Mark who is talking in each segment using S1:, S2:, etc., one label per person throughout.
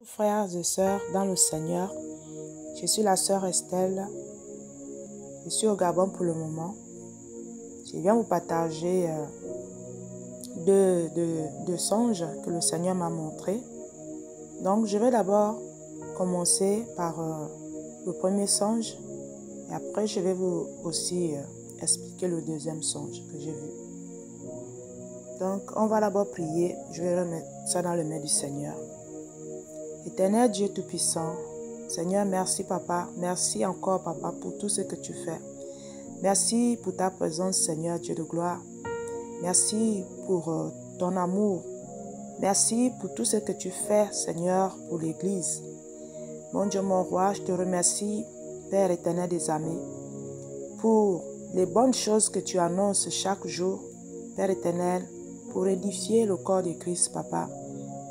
S1: Frères et sœurs dans le Seigneur, je suis la sœur Estelle. Je suis au Gabon pour le moment. Je viens vous partager deux songes que le Seigneur m'a montrés. Donc, je vais d'abord commencer par le premier songe et après, je vais vous aussi expliquer le deuxième songe que j'ai vu. Donc, on va d'abord prier. Je vais remettre ça dans les mains du Seigneur. Éternel Dieu Tout-Puissant, Seigneur, merci Papa. Merci encore Papa pour tout ce que tu fais. Merci pour ta présence, Seigneur Dieu de gloire. Merci pour ton amour. Merci pour tout ce que tu fais, Seigneur, pour l'Église. Mon Dieu, mon roi, je te remercie, Père éternel des armées, pour les bonnes choses que tu annonces chaque jour, Père éternel, pour édifier le corps de Christ, Papa.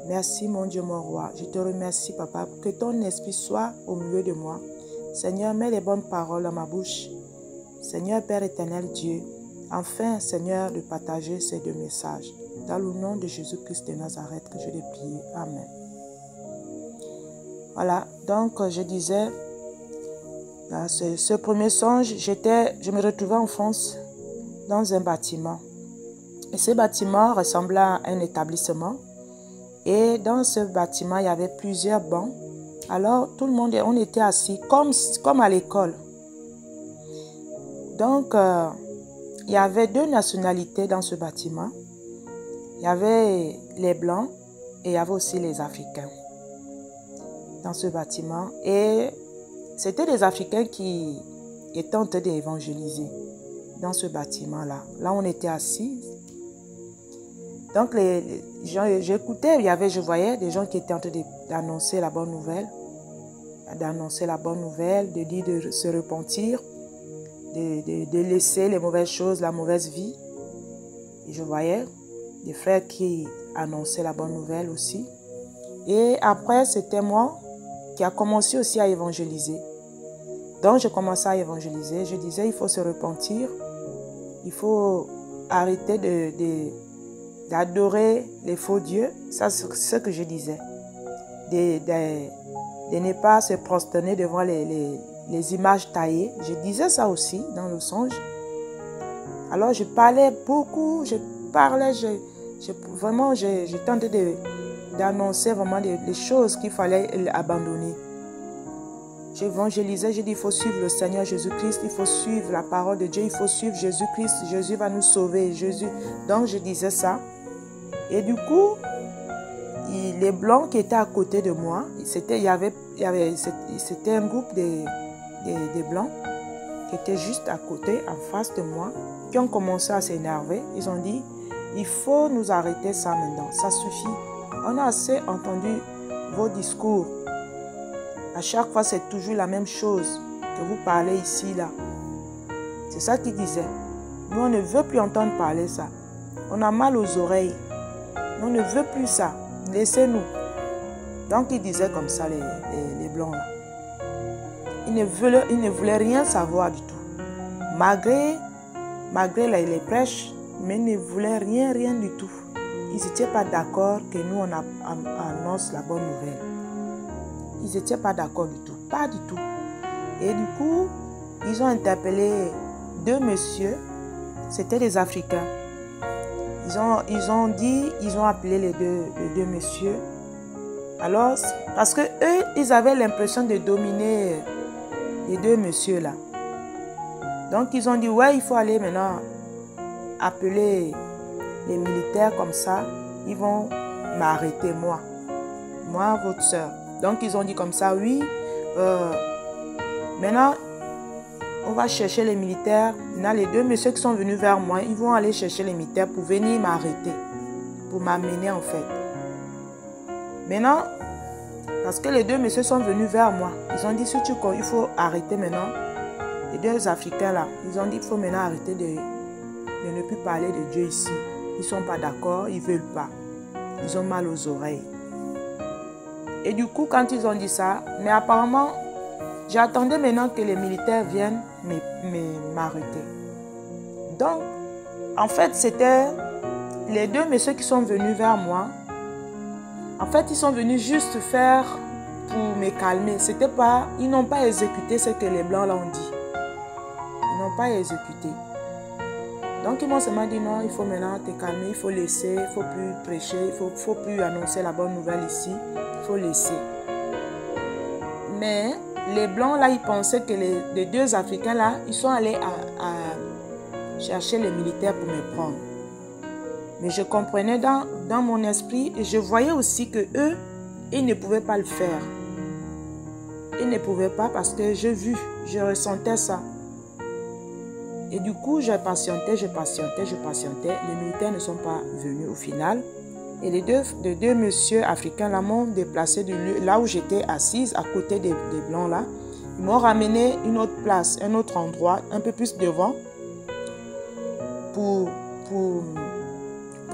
S1: Merci, mon Dieu, mon roi. Je te remercie, Papa, pour que ton esprit soit au milieu de moi. Seigneur, mets les bonnes paroles dans ma bouche. Seigneur, Père éternel Dieu, enfin, Seigneur, de partager ces deux messages. Dans le nom de Jésus-Christ de Nazareth que je l'ai prié. Amen. Voilà, donc je disais, ce premier songe, je me retrouvais en France dans un bâtiment. Et ce bâtiment ressemblait à un établissement. Et dans ce bâtiment, il y avait plusieurs bancs. Alors, tout le monde, on était assis comme à l'école. Donc, il y avait deux nationalités dans ce bâtiment. Il y avait les Blancs et il y avait aussi les Africains dans ce bâtiment. Et c'était des Africains qui étaient en train d'évangéliser dans ce bâtiment-là. Là, on était assis. Donc, j'écoutais, je voyais des gens qui étaient en train d'annoncer la bonne nouvelle, de dire de se repentir, de laisser les mauvaises choses, la mauvaise vie. Et je voyais des frères qui annonçaient la bonne nouvelle aussi. Et après, c'était moi qui a commencé aussi à évangéliser. Donc, je commençais à évangéliser. Je disais, il faut se repentir, il faut arrêter d'adorer les faux dieux. Ça, c'est ce que je disais. De ne pas se prosterner devant les images taillées. Je disais ça aussi dans le songe. Alors, je parlais beaucoup, je tentais d'annoncer vraiment les choses qu'il fallait abandonner. J'évangélisais, j'ai dit, il faut suivre le Seigneur Jésus-Christ, il faut suivre la parole de Dieu, il faut suivre Jésus-Christ, Jésus va nous sauver, Jésus. Donc, je disais ça. Et du coup, les Blancs qui étaient à côté de moi, c'était un groupe de Blancs qui étaient juste à côté, en face de moi, qui ont commencé à s'énerver. Ils ont dit, il faut nous arrêter ça maintenant, ça suffit. On a assez entendu vos discours. À chaque fois, c'est toujours la même chose que vous parlez ici, là. C'est ça qu'ils disaient. Nous, on ne veut plus entendre parler ça. On a mal aux oreilles. On ne veut plus ça. Laissez-nous. Donc, ils disaient comme ça, les Blancs, là. Ils ne voulaient rien savoir du tout. Malgré les prêches, mais ils ne voulaient rien du tout. Ils n'étaient pas d'accord que nous, on annonce la bonne nouvelle. Ils n'étaient pas d'accord du tout. Pas du tout. Et du coup, ils ont interpellé deux messieurs. C'était des Africains. Ils ont appelé les deux messieurs. Alors, parce que eux, ils avaient l'impression de dominer les deux messieurs là. Donc, ils ont dit, ouais, il faut aller maintenant appeler les militaires comme ça. Ils vont m'arrêter, moi, votre soeur. Donc, ils ont dit comme ça, oui, maintenant, on va chercher les militaires. Maintenant, les deux messieurs qui sont venus vers moi, ils vont aller chercher les militaires pour venir m'arrêter, pour m'amener en fait. Maintenant, parce que les deux messieurs sont venus vers moi, ils ont dit, il faut arrêter maintenant. Les deux Africains là, ils ont dit, il faut maintenant arrêter de ne plus parler de Dieu ici. Ils ne sont pas d'accord, ils ne veulent pas. Ils ont mal aux oreilles. Et du coup, quand ils ont dit ça, mais apparemment, j'attendais maintenant que les militaires viennent m'arrêter. Donc, en fait, c'était les deux messieurs qui sont venus vers moi. En fait, ils sont venus juste faire pour me calmer. C'était pas, ils n'ont pas exécuté ce que les Blancs l'ont dit. Ils n'ont pas exécuté. Donc, ils m'ont seulement dit non, il faut maintenant te calmer, il faut laisser, il ne faut plus prêcher, il ne faut plus annoncer la bonne nouvelle ici. Il faut laisser. Mais les Blancs, là, ils pensaient que les deux Africains, là, ils sont allés à chercher les militaires pour me prendre. Mais je comprenais dans mon esprit et je voyais aussi que eux, ils ne pouvaient pas le faire. Ils ne pouvaient pas parce que je ressentais ça. Et du coup, je patientais. Les militaires ne sont pas venus au final. Et les deux messieurs africains là m'ont déplacé de là où j'étais assise, à côté des Blancs là. Ils m'ont ramené une autre place, un autre endroit, un peu plus devant, pour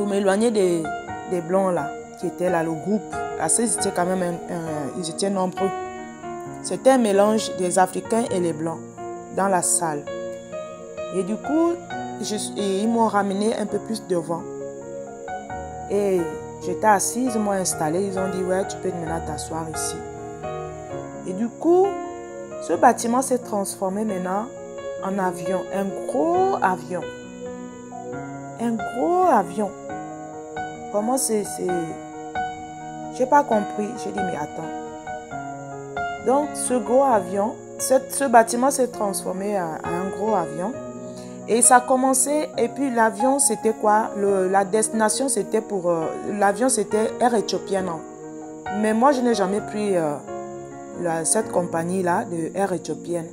S1: m'éloigner des Blancs là, qui étaient là, le groupe. Parce qu'ils étaient quand même, ils étaient nombreux. C'était un mélange des Africains et les Blancs dans la salle. Et du coup, ils m'ont ramené un peu plus devant. Et j'étais assise, ils m'ont installé. Ils ont dit, ouais, tu peux maintenant t'asseoir ici. Et du coup, ce bâtiment s'est transformé maintenant en avion. Un gros avion. Un gros avion. Comment c'est... J'ai pas compris. J'ai dit, mais attends. Donc, ce gros avion, ce bâtiment s'est transformé en un gros avion. Et ça a commencé, et puis l'avion, c'était quoi? La destination, c'était pour... l'avion, c'était Air Ethiopian. Mais moi, je n'ai jamais pris cette compagnie-là de Air Ethiopian.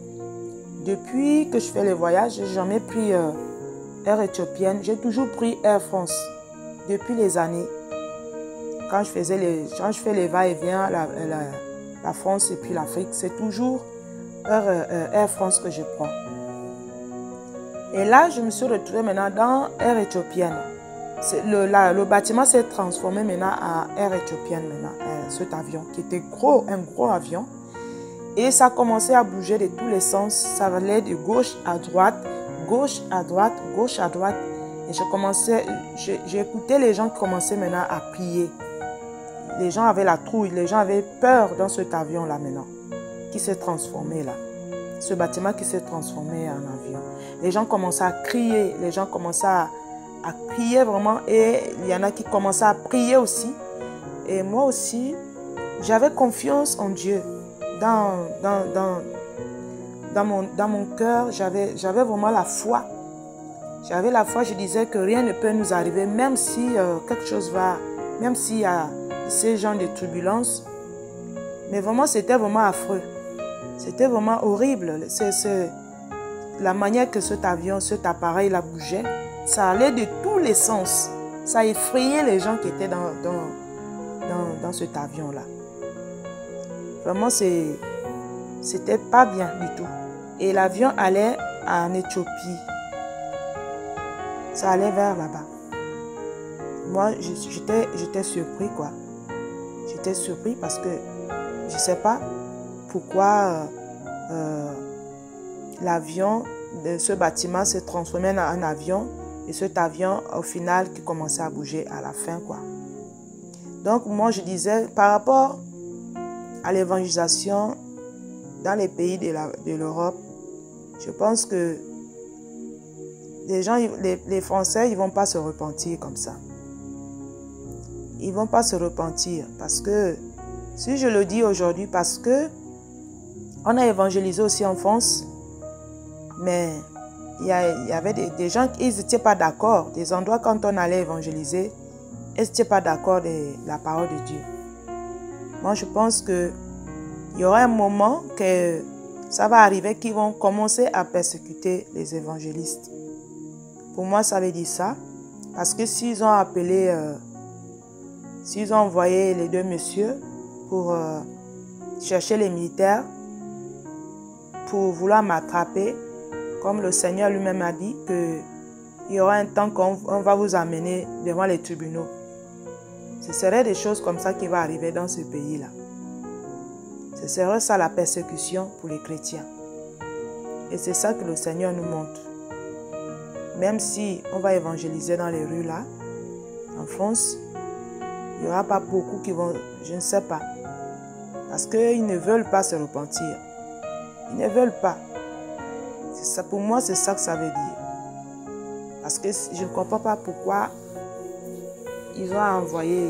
S1: Depuis que je fais les voyages, je n'ai jamais pris Air Ethiopian. J'ai toujours pris Air France. Depuis les années. Quand je fais les va-et-vient, la France et puis l'Afrique, c'est toujours Air France que je prends. Et là, je me suis retrouvée maintenant dans Air Ethiopian. Le bâtiment s'est transformé maintenant en Air Ethiopian, maintenant, cet avion, qui était gros, un gros avion. Et ça commençait à bouger de tous les sens. Ça allait de gauche à droite, gauche à droite, gauche à droite. Et j'ai écouté les gens qui commençaient maintenant à prier. Les gens avaient la trouille, les gens avaient peur dans cet avion-là maintenant, qui s'est transformé là. Ce bâtiment qui s'est transformé en avion. Les gens commençaient à crier, les gens commençaient à crier vraiment, et il y en a qui commençaient à prier aussi. Et moi aussi, j'avais confiance en Dieu. Dans mon cœur, j'avais vraiment la foi. J'avais la foi, je disais que rien ne peut nous arriver, même si quelque chose va, même s'il y a ces genres de turbulences. Mais vraiment, c'était vraiment affreux. C'était vraiment horrible. La manière que cet avion, cet appareil là bougeait, ça allait de tous les sens. Ça effrayait les gens qui étaient dans cet avion-là. Vraiment, c'était pas bien du tout. Et l'avion allait en Éthiopie. Ça allait vers là-bas. Moi, j'étais surpris, quoi. J'étais surpris parce que je ne sais pas pourquoi l'avion de ce bâtiment s'est transformé en un avion, et cet avion, au final, qui commençait à bouger à la fin, quoi. Donc, moi, je disais, par rapport à l'évangélisation dans les pays de l'Europe, je pense que les Français, ils ne vont pas se repentir comme ça. Ils ne vont pas se repentir parce que, si je le dis aujourd'hui, parce que on a évangélisé aussi en France, mais il y avait des gens qui n'étaient pas d'accord. Des endroits, quand on allait évangéliser, ils n'étaient pas d'accord de la parole de Dieu. Moi, je pense qu'il y aura un moment que ça va arriver qu'ils vont commencer à persécuter les évangélistes. Pour moi, ça veut dire ça. Parce que s'ils ont appelé, s'ils ont envoyé les deux messieurs pour chercher les militaires, pour vouloir m'attraper, comme le Seigneur lui-même a dit qu'il y aura un temps qu'on va vous amener devant les tribunaux. Ce serait des choses comme ça qui vont arriver dans ce pays-là. Ce serait ça la persécution pour les chrétiens. Et c'est ça que le Seigneur nous montre. Même si on va évangéliser dans les rues là, en France, Il n'y aura pas beaucoup qui vont, je ne sais pas. Parce qu'ils ne veulent pas se repentir. Ils ne veulent pas. Ça, pour moi, c'est ça que ça veut dire. Parce que je ne comprends pas pourquoi ils ont envoyé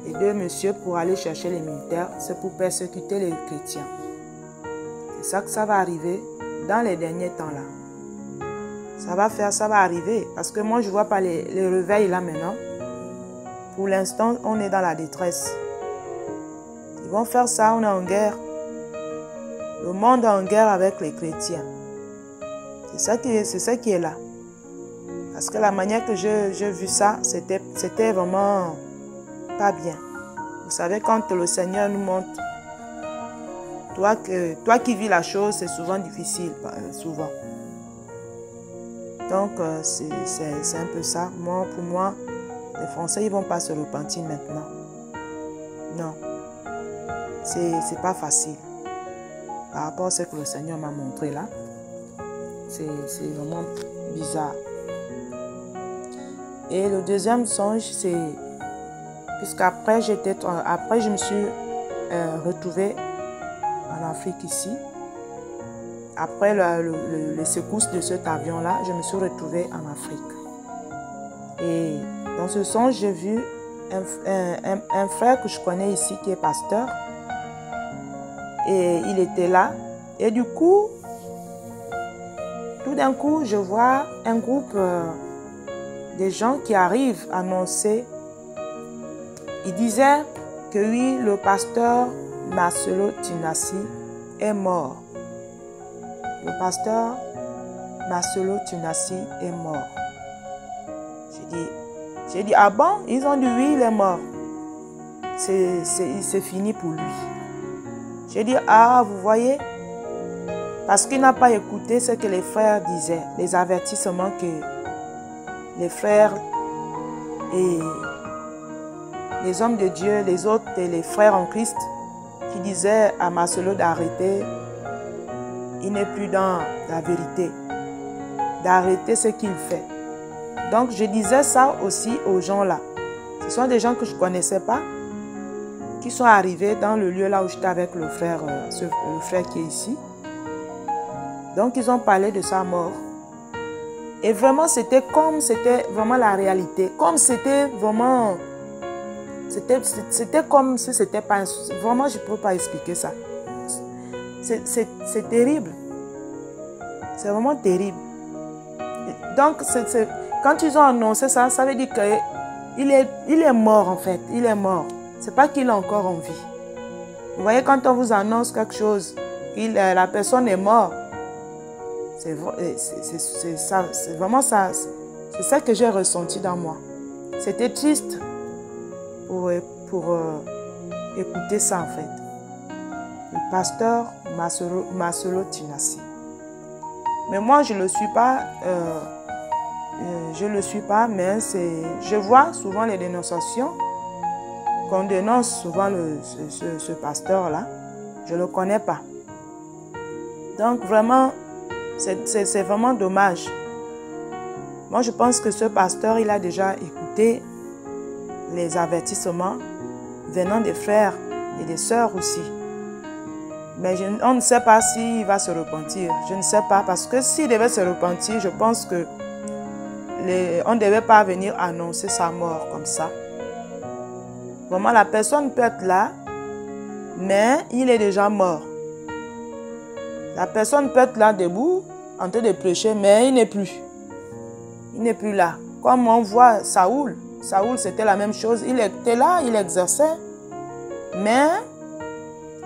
S1: les deux messieurs pour aller chercher les militaires. C'est pour persécuter les chrétiens. C'est ça que ça va arriver dans les derniers temps là. Ça va arriver. Parce que moi, je ne vois pas les réveils là maintenant. Pour l'instant, on est dans la détresse. Ils vont faire ça, on est en guerre. Le monde est en guerre avec les chrétiens. C'est ça qui est là. Parce que la manière que j'ai vu ça, c'était vraiment pas bien. Vous savez, quand le Seigneur nous montre, toi qui vis la chose, c'est souvent difficile, souvent. Donc, c'est un peu ça. Pour moi, les Français, ils ne vont pas se repentir maintenant. Non. C'est pas facile. Par rapport à ce que le Seigneur m'a montré là, c'est vraiment bizarre. Et le deuxième songe, c'est... Puisqu'après, je me suis retrouvée en Afrique ici. Après les secousses de cet avion-là, je me suis retrouvée en Afrique. Et dans ce songe, j'ai vu un frère que je connais ici qui est pasteur. Et il était là. Et du coup, tout d'un coup, je vois un groupe de gens qui arrivent à annoncer. Il disait que oui, le pasteur Marcelo Tinassi est mort. Le pasteur Marcelo Tinassi est mort. J'ai dit, ah bon? Ils ont dit oui, il est mort. C'est fini pour lui. J'ai dit, ah, vous voyez, parce qu'il n'a pas écouté ce que les frères disaient, les avertissements que les frères et les hommes de Dieu, les autres et les frères en Christ, qui disaient à Marcelo d'arrêter, il n'est plus dans la vérité, d'arrêter ce qu'il fait. Donc, je disais ça aussi aux gens là. Ce sont des gens que je ne connaissais pas, qui sont arrivés dans le lieu là où j'étais avec le frère qui est ici. Donc, ils ont parlé de sa mort. Et vraiment, c'était vraiment la réalité. Comme c'était vraiment... C'était comme si c'était pas... Vraiment, je ne peux pas expliquer ça. C'est terrible. C'est vraiment terrible. Donc, quand ils ont annoncé ça, ça veut dire qu'il est mort en fait. Il est mort. C'est pas qu'il est encore en vie. Vous voyez, quand on vous annonce quelque chose, la personne est morte, c'est vraiment ça. C'est ça que j'ai ressenti dans moi. C'était triste pour écouter ça en fait. Le pasteur Marcelo Tinassi. Mais moi, je ne le suis pas. Je ne le suis pas, mais je vois souvent les dénonciations. Qu'on dénonce souvent ce pasteur-là. Je ne le connais pas. Donc vraiment, c'est vraiment dommage. Moi, je pense que ce pasteur, il a déjà écouté les avertissements venant des frères et des sœurs aussi. Mais on ne sait pas s'il va se repentir. Je ne sais pas, parce que s'il devait se repentir, je pense que on ne devait pas venir annoncer sa mort comme ça. Vraiment, la personne peut être là, mais il est déjà mort. La personne peut être là debout, en train de prêcher, mais il n'est plus. Il n'est plus là. Comme on voit Saoul. Saoul, c'était la même chose. Il était là, il exerçait, mais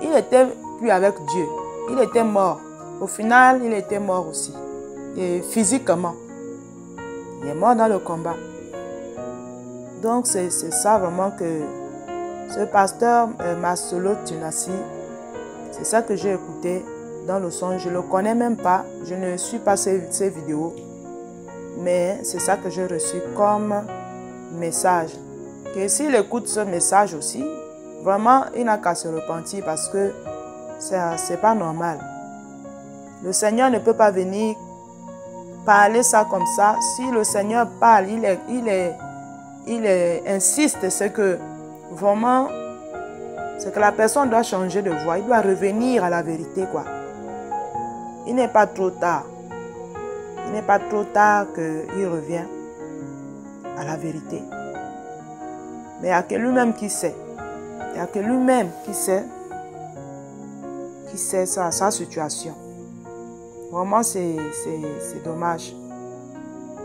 S1: il n'était plus avec Dieu. Il était mort. Au final, il était mort aussi. Et physiquement. Il est mort dans le combat. Donc, c'est ça vraiment que ce pasteur Marcelo Tinassi, c'est ça que j'ai écouté dans le son. Je ne le connais même pas. Je ne suis pas ces vidéos. Mais c'est ça que j'ai reçu comme message. Que s'il écoute ce message aussi, vraiment, il n'a qu'à se repentir parce que c'est pas normal. Le Seigneur ne peut pas venir parler ça comme ça. Si le Seigneur parle, il insiste, c'est que vraiment, c'est que la personne doit changer de voie. Il doit revenir à la vérité, quoi. Il n'est pas trop tard. Il n'est pas trop tard qu'il revient à la vérité. Mais il n'y a que lui-même qui sait. Il n'y a que lui-même qui sait sa situation. Vraiment, c'est dommage.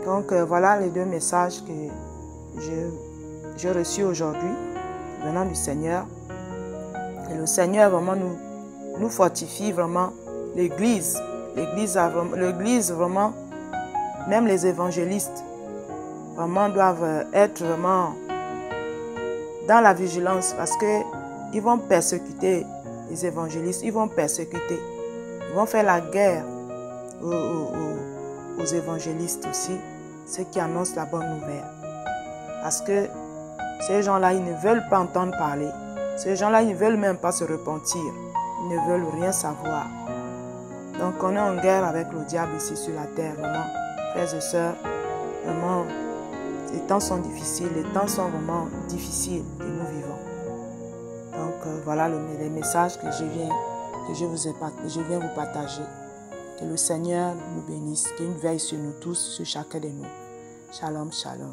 S1: Donc, voilà les deux messages que j'ai reçus aujourd'hui, venant du Seigneur. Et le Seigneur vraiment nous fortifie vraiment l'Église. L'Église vraiment, même les évangélistes, vraiment doivent être vraiment dans la vigilance parce qu'ils vont persécuter les évangélistes, ils vont persécuter, ils vont faire la guerre aux évangélistes aussi, ceux qui annoncent la bonne nouvelle. Parce que ces gens-là, ils ne veulent pas entendre parler. Ces gens-là, ils ne veulent même pas se repentir. Ils ne veulent rien savoir. Donc, on est en guerre avec le diable ici sur la terre, vraiment. Frères et sœurs, vraiment, les temps sont difficiles. Les temps sont vraiment difficiles que nous vivons. Donc, voilà les messages que je viens vous partager. Que le Seigneur nous bénisse, qu'il veille sur nous tous, sur chacun de nous. Shalom, shalom.